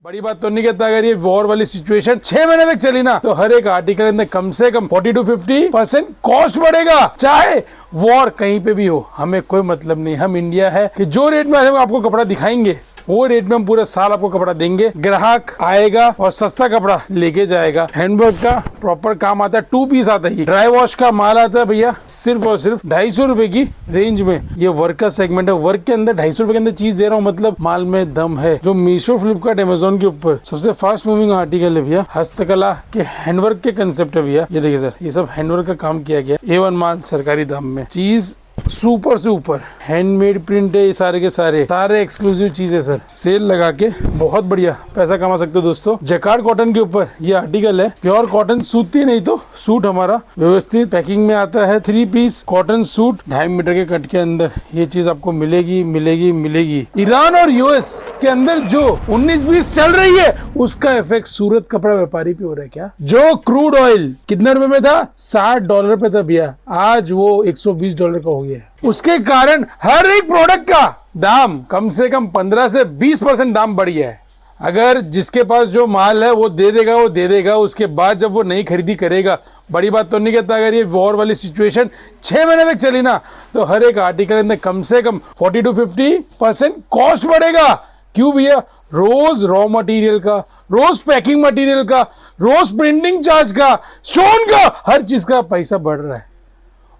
बड़ी बात तो नहीं कहता, अगर ये वॉर वाली सिचुएशन 6 महीने तक चली ना तो हर एक आर्टिकल में कम से कम 40 to 50% कॉस्ट बढ़ेगा। चाहे वॉर कहीं पे भी हो, हमें कोई मतलब नहीं। हम इंडिया है कि जो रेट में हम आपको कपड़ा दिखाएंगे वो रेट में हम पूरा साल आपको कपड़ा देंगे। ग्राहक आएगा और सस्ता कपड़ा लेके जाएगा। हैंडवर्क का प्रॉपर काम आता है, 2 पीस आता है। ड्राई वॉश का माल आता है भैया सिर्फ और सिर्फ 250 रुपए की रेंज में। ये वर्क का सेगमेंट है, वर्क के अंदर 250 रुपए के अंदर चीज दे रहा हूँ, मतलब माल में दम है। जो मीशो, फ्लिपकार्ट, अमेजोन के ऊपर सबसे फास्ट मूविंग आर्टिकल है भैया, हस्तकला के हैंडवर्क के कंसेप्ट है भैया। ये देखिए सर, ये सब हैंडवर्क का काम किया गया। A1 माल सरकारी दाम में, चीज सुपर से ऊपर, हैंडमेड प्रिंट है, ये सारे के सारे एक्सक्लूसिव चीज है सर। सेल लगा के बहुत बढ़िया पैसा कमा सकते हो दोस्तों। जैकार्ड कॉटन के ऊपर ये आर्टिकल है, प्योर कॉटन सूती नहीं तो सूट हमारा व्यवस्थित पैकिंग में आता है। 3 पीस कॉटन सूट 2.5 मीटर के कट के अंदर ये चीज आपको मिलेगी। ईरान और यूएस के अंदर जो 19-20 चल रही है उसका इफेक्ट सूरत कपड़ा व्यापारी पे हो रहा है क्या? जो क्रूड ऑयल कितने रुपए में था? $60 पे था भैया, आज वो $120 का हो गया। उसके कारण हर एक प्रोडक्ट का दाम कम से कम 15 से 20% दाम बढ़ गया है। अगर जिसके पास जो माल है वो दे देगा, उसके बाद जब वो नई खरीदी करेगा, बड़ी बात तो नहीं कहता, अगर ये वॉर वाली सिचुएशन 6 महीने तक चली ना तो हर एक आर्टिकल में कम से कम 40 to 50% कॉस्ट बढ़ेगा। क्यों भैया? रोज रॉ मटेरियल का, रोज पैकिंग मटेरियल का, रोज प्रिंटिंग चार्ज का, स्टोन का, हर चीज का पैसा बढ़ रहा है।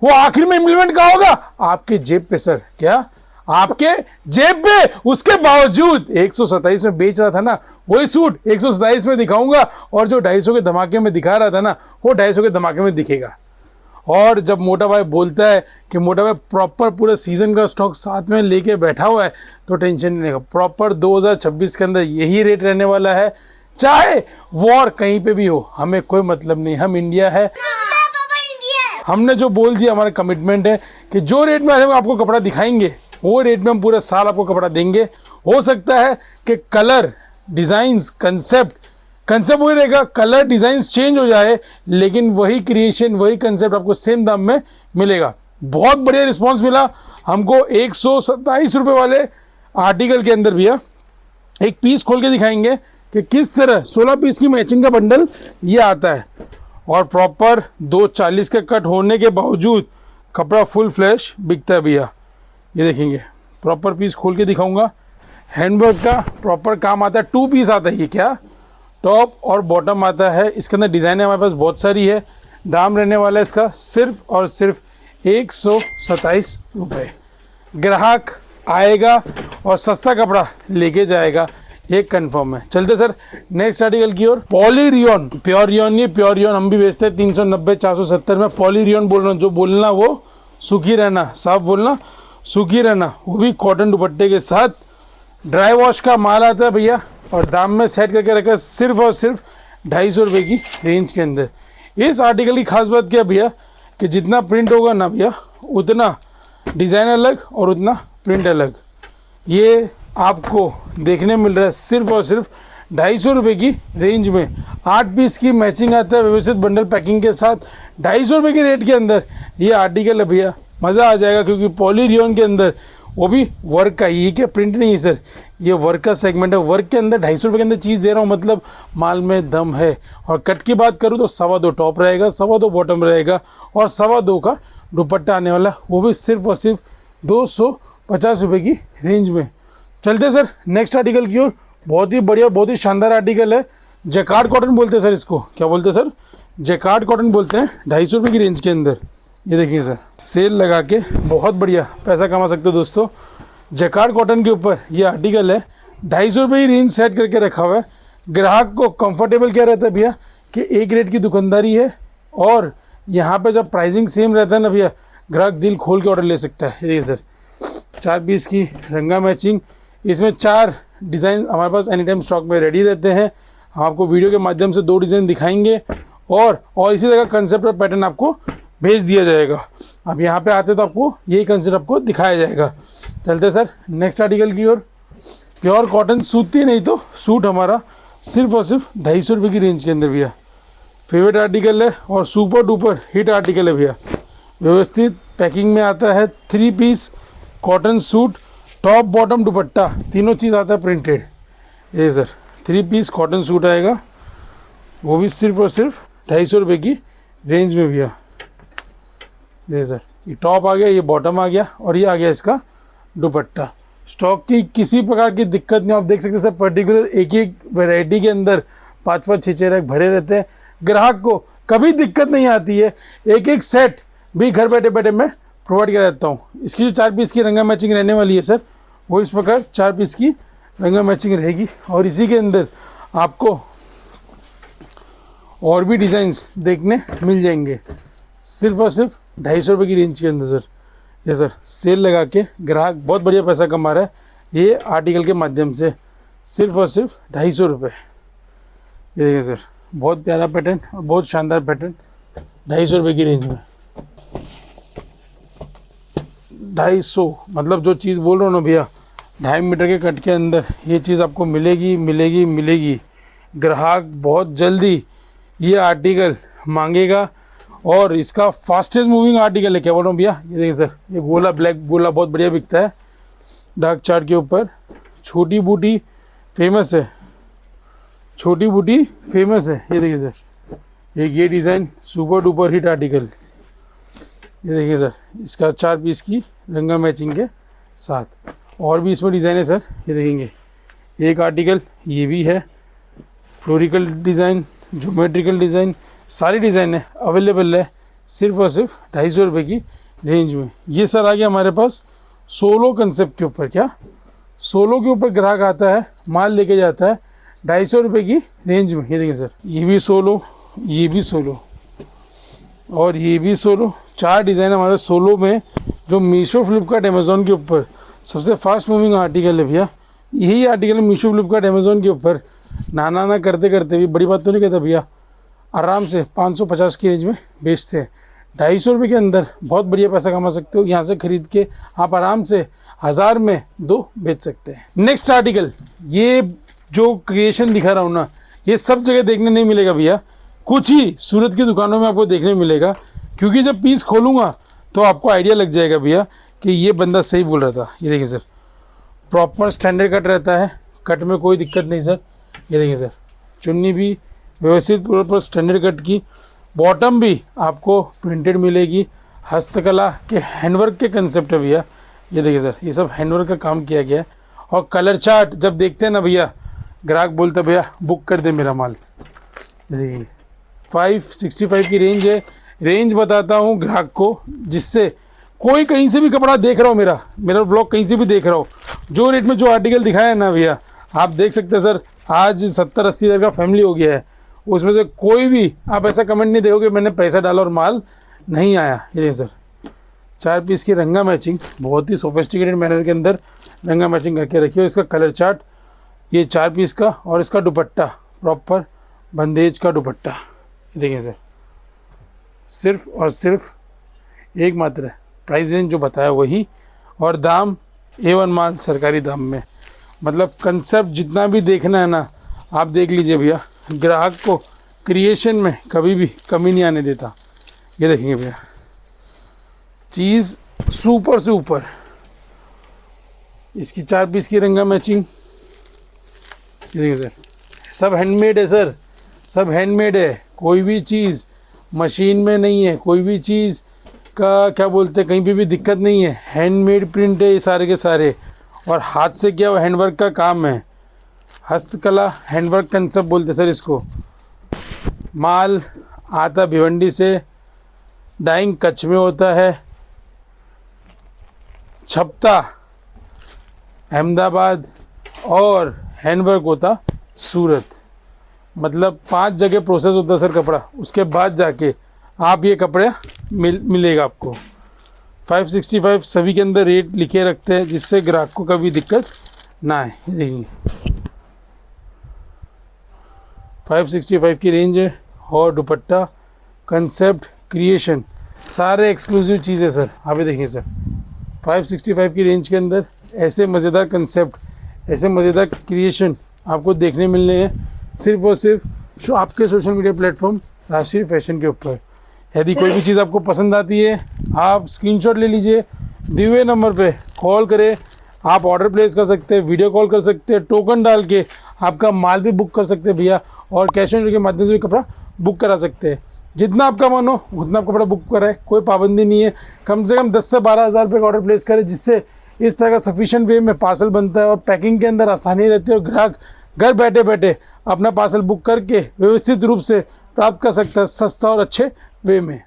वो आखिर में इम्प्लीमेंट कहाँ होगा? आपके जेब पे सर। क्या? आपके जेब पे। उसके बावजूद 127 में बेच रहा था ना, वही सूट 127 में दिखाऊंगा, और जो 250 के धमाके में दिखा रहा था ना वो 250 के धमाके में दिखेगा। और जब मोटा भाई बोलता है कि मोटा भाई प्रॉपर पूरे सीजन का स्टॉक साथ में लेके बैठा हुआ है, तो टेंशन नहीं लेगा। प्रॉपर 2026 के अंदर यही रेट रहने वाला है, चाहे वॉर कहीं पे भी हो, हमें कोई मतलब नहीं। हम इंडिया है, हमने जो बोल दिया, हमारा कमिटमेंट है कि जो रेट में हम आपको कपड़ा दिखाएंगे वो रेट में हम पूरा साल आपको कपड़ा देंगे। हो सकता है कि कलर, डिजाइन्स, कंसेप्ट वही रहेगा, कलर डिजाइन्स चेंज हो जाए, लेकिन वही क्रिएशन, वही कंसेप्ट आपको सेम दाम में मिलेगा। बहुत बढ़िया रिस्पॉन्स मिला हमको। 127 रुपये वाले आर्टिकल के अंदर भैया एक पीस खोल के दिखाएंगे कि किस तरह 16 पीस की मैचिंग का बंडल ये आता है, और प्रॉपर 240 का कट होने के बावजूद कपड़ा फुल फ्लैश बिकता है भैया। ये देखेंगे, प्रॉपर पीस खोल के दिखाऊंगा। हैंडवर्क का प्रॉपर काम आता है, 2 पीस आता है। ये क्या? टॉप और बॉटम आता है। इसके अंदर डिज़ाइन हमारे पास बहुत सारी है। दाम रहने वाला है इसका सिर्फ और सिर्फ 127 रुपये। ग्राहक आएगा और सस्ता कपड़ा लेके जाएगा, एक कंफर्म है। चलते सर नेक्स्ट आर्टिकल की ओर। पॉलीरियन, प्योर रियन नहीं, प्योर रियन हम भी बेचते हैं 390 470 में। पॉलीरियन बोल रहा हूँ, जो बोलना वो सूखी रहना, साफ बोलना, सूखी रहना, वो भी कॉटन दुपट्टे के साथ। ड्राई वॉश का माल आता है भैया, और दाम में सेट करके रखा है सिर्फ और सिर्फ 250 रुपये की रेंज के अंदर। इस आर्टिकल की खास बात क्या भैया कि जितना प्रिंट होगा ना भैया, उतना डिज़ाइन अलग और उतना प्रिंट अलग। ये आपको देखने मिल रहा है सिर्फ और सिर्फ 250 रुपये की रेंज में। 8 पीस की मैचिंग आता है व्यवस्थित बंडल पैकिंग के साथ, 250 रुपये के रेट के अंदर ये आर्टिकल है भैया। मज़ा आ जाएगा, क्योंकि पॉलीरियन के अंदर वो भी वर्क का, ये क्या प्रिंट नहीं है सर, ये वर्क का सेगमेंट है। वर्क के अंदर 250 रुपये के अंदर चीज़ दे रहा हूँ, मतलब माल में दम है। और कट की बात करूँ तो 2.25 टॉप रहेगा, 2.25 बॉटम रहेगा, और 2.25 का दुपट्टा आने वाला, वो भी सिर्फ और सिर्फ 250 रुपये की रेंज में। चलते सर नेक्स्ट आर्टिकल की ओर। बहुत ही बढ़िया, बहुत ही शानदार आर्टिकल है। जैकार्ड कॉटन बोलते हैं सर इसको। क्या बोलते हैं सर? जैकार्ड कॉटन बोलते हैं। 250 रुपये की रेंज के अंदर ये देखिए सर, सेल लगा के बहुत बढ़िया पैसा कमा सकते हो दोस्तों। जैकार्ड कॉटन के ऊपर ये आर्टिकल है, 250 रुपये की रेंज सेट करके रखा हुआ है। ग्राहक को कंफर्टेबल क्या रहता है भैया कि एक रेट की दुकानदारी है, और यहाँ पे जब प्राइसिंग सेम रहता है ना भैया, ग्राहक दिल खोल के ऑर्डर ले सकता है। ये देखिए सर, 4 पीस की रंगा मैचिंग, इसमें 4 डिज़ाइन हमारे पास एनी टाइम स्टॉक में रेडी रहते हैं। हम आपको वीडियो के माध्यम से 2 डिज़ाइन दिखाएंगे, और इसी तरह कंसेप्ट और पैटर्न आपको भेज दिया जाएगा। अब यहाँ पे आते तो आपको यही कंसेप्ट आपको दिखाया जाएगा। चलते सर नेक्स्ट आर्टिकल की ओर। प्योर कॉटन सूती नहीं तो सूट हमारा सिर्फ और सिर्फ 250 रुपये की रेंज के अंदर भैया। फेवरेट आर्टिकल है और सुपर डुपर हिट आर्टिकल है भैया। व्यवस्थित पैकिंग में आता है, 3 piece cotton suit, top bottom dupatta, तीनों चीज़ आता है प्रिंटेड। ये सर 3 पीस कॉटन सूट आएगा, वो भी सिर्फ और सिर्फ 250 रुपये की रेंज में भैया। देखिए सर, ये टॉप आ गया, ये बॉटम आ गया और ये आ गया इसका दुपट्टा। स्टॉक की किसी प्रकार की दिक्कत नहीं, आप देख सकते हैं सर। पर्टिकुलर एक एक वैरायटी के अंदर 5-5 6-6 रैक भरे रहते हैं, ग्राहक को कभी दिक्कत नहीं आती है। एक एक सेट भी घर बैठे बैठे मैं प्रोवाइड कर देता हूँ। इसकी जो 4 पीस की रंगा मैचिंग रहने वाली है सर, वो इस प्रकार 4 पीस की रंगा मैचिंग रहेगी। और इसी के अंदर आपको और भी डिज़ाइंस देखने मिल जाएंगे, सिर्फ और सिर्फ 250 रुपये की रेंज के अंदर सर। ये सर सेल लगा के ग्राहक बहुत बढ़िया पैसा कमा रहा है ये आर्टिकल के माध्यम से, सिर्फ और सिर्फ 250 रुपये। ये देखिए सर, बहुत प्यारा पैटर्न और बहुत शानदार पैटर्न, 250 रुपये की रेंज में। 250 मतलब जो चीज़ बोल रहा हूँ ना भैया, 2.5 मीटर के कट के अंदर ये चीज़ आपको मिलेगी मिलेगी मिलेगी। ग्राहक बहुत जल्दी ये आर्टिकल मांगेगा और इसका फास्टेस्ट मूविंग आर्टिकल है। क्या बोल रहा हूँ भैया, ये देखिए सर, ये गोला ब्लैक गोला बहुत बढ़िया बिकता है डार्क चार्ट के ऊपर। छोटी बूटी फेमस है, छोटी बूटी फेमस है। ये देखिए सर, ये design super duper hit article. ये देखिए सर, इसका 4 पीस की रंगा मैचिंग के साथ और भी इसमें डिज़ाइन है सर। ये देखेंगे एक आर्टिकल ये भी है, फ्लोरिकल डिज़ाइन, ज्योमेट्रिकल डिज़ाइन, सारी डिज़ाइन है अवेलेबल है, सिर्फ और सिर्फ 250 रुपये की रेंज में। ये सर आ गया हमारे पास सोलो कंसेप्ट के ऊपर। क्या सोलो के ऊपर ग्राहक आता है, माल लेके जाता है 250 रुपये की रेंज में। ये देखिए सर, ये भी सोलो, ये भी सोलो और ये भी सोलो। 4 डिज़ाइन हमारे सोलो में, जो मीशो, फ्लिपकार्ट, अमेज़ॉन के ऊपर सबसे फास्ट मूविंग आर्टिकल है भैया। यही आर्टिकल मीशो, फ्लिपकार्ट, अमेज़ॉन के ऊपर ना करते करते भी, बड़ी बात तो नहीं कहता भैया, आराम से 550 की रेंज में बेचते हैं। 250 रुपये के अंदर बहुत बढ़िया पैसा कमा सकते हो। यहाँ से खरीद के आप आराम से 1000 में 2 बेच सकते हैं। नेक्स्ट आर्टिकल, ये जो क्रिएशन दिखा रहा हूँ ना, ये सब जगह देखने नहीं मिलेगा भैया, कुछ ही सूरत की दुकानों में आपको देखने मिलेगा। क्योंकि जब पीस खोलूँगा तो आपको आइडिया लग जाएगा भैया कि ये बंदा सही बोल रहा था। ये देखिए सर, प्रॉपर स्टैंडर्ड कट रहता है, कट में कोई दिक्कत नहीं सर। ये देखिए सर, चुन्नी भी व्यवस्थित प्रॉपर स्टैंडर्ड कट की, बॉटम भी आपको प्रिंटेड मिलेगी। हस्तकला के हैंडवर्क के कंसेप्ट है भैया। ये देखिए सर, ये सब हैंडवर्क का काम किया गया है। और कलर चार्ट जब देखते हैं ना भैया, ग्राहक बोलता है भैया बुक कर दे मेरा माल। देखिए 565 की रेंज है। रेंज बताता हूँ ग्राहक को, जिससे कोई कहीं से भी कपड़ा देख रहा हो, मेरा ब्लॉग कहीं से भी देख रहा हो, जो रेट में जो आर्टिकल दिखाया है ना भैया, आप देख सकते हैं सर, आज 70-80 हज़ार का फैमिली हो गया है। उसमें से कोई भी आप ऐसा कमेंट नहीं देखोगे मैंने पैसा डाला और माल नहीं आया। ये सर 4 पीस की रंगा मैचिंग, बहुत ही सोफिस्टिकेटेड मैनर के अंदर रंगा मैचिंग करके रखी हो। इसका कलर चार्ट, ये 4 पीस का, और इसका दुपट्टा प्रॉपर बंदेज का दुपट्टा। ये देखिए सर, सिर्फ और सिर्फ एक मात्र है, प्राइस रेंज जो बताया वही, और दाम A1 माल सरकारी दाम में। मतलब कंसेप्ट जितना भी देखना है ना आप देख लीजिए भैया, ग्राहक को क्रिएशन में कभी भी कमी नहीं आने देता। ये देखेंगे भैया, चीज़ सुपर से ऊपर। इसकी 4 पीस की रंगा मैचिंग। ये देखिए सर, सब हैंडमेड है सर, सब हैंडमेड है। कोई भी चीज़ मशीन में नहीं है, कोई भी चीज़ का क्या बोलते हैं, कहीं पे भी दिक्कत नहीं है। हैंडमेड प्रिंट है ये सारे के सारे, और हाथ से किया हुआ हैंडवर्क का काम है। हस्तकला हैंडवर्क कंसेप्ट बोलते सर इसको। माल आता भिवंडी से, डाइंग कच्छ में होता है, छपता अहमदाबाद, और हैंडवर्क होता सूरत। मतलब 5 जगह प्रोसेस होता है सर कपड़ा, उसके बाद जाके आप ये कपड़े मिलेगा आपको। 565 सभी के अंदर रेट लिखे रखते हैं, जिससे ग्राहक को कभी दिक्कत ना आए। देखिए 565 की रेंज है, और दुपट्टा, कंसेप्ट, क्रिएशन, सारे एक्सक्लूसिव चीज़ें सर। आप ये देखिए सर, 565 की रेंज के अंदर ऐसे मज़ेदार कंसेप्ट, ऐसे मज़ेदार क्रिएशन आपको देखने मिलने हैं, सिर्फ और सिर्फ आपके social media platform Rajshri fashion के ऊपर। यदि कोई भी चीज़ आपको पसंद आती है, आप स्क्रीनशॉट ले लीजिए, दिए हुए नंबर पे कॉल करें, आप ऑर्डर प्लेस कर सकते हैं, वीडियो कॉल कर सकते हैं, टोकन डाल के आपका माल भी बुक कर सकते हैं भैया, और कैश ऑन डिलीवरी के माध्यम से भी कपड़ा बुक करा सकते हैं। जितना आपका मन हो उतना आप कपड़ा बुक कराए, कोई पाबंदी नहीं है। कम से कम 10 से 12 हज़ार रुपये का ऑर्डर प्लेस करें, जिससे इस तरह का सफिशिएंट वे में पार्सल बनता है और पैकिंग के अंदर आसानी रहती है, और ग्राहक घर बैठे बैठे अपना पार्सल बुक करके व्यवस्थित रूप से प्राप्त कर सकता है सस्ता और अच्छे वे में।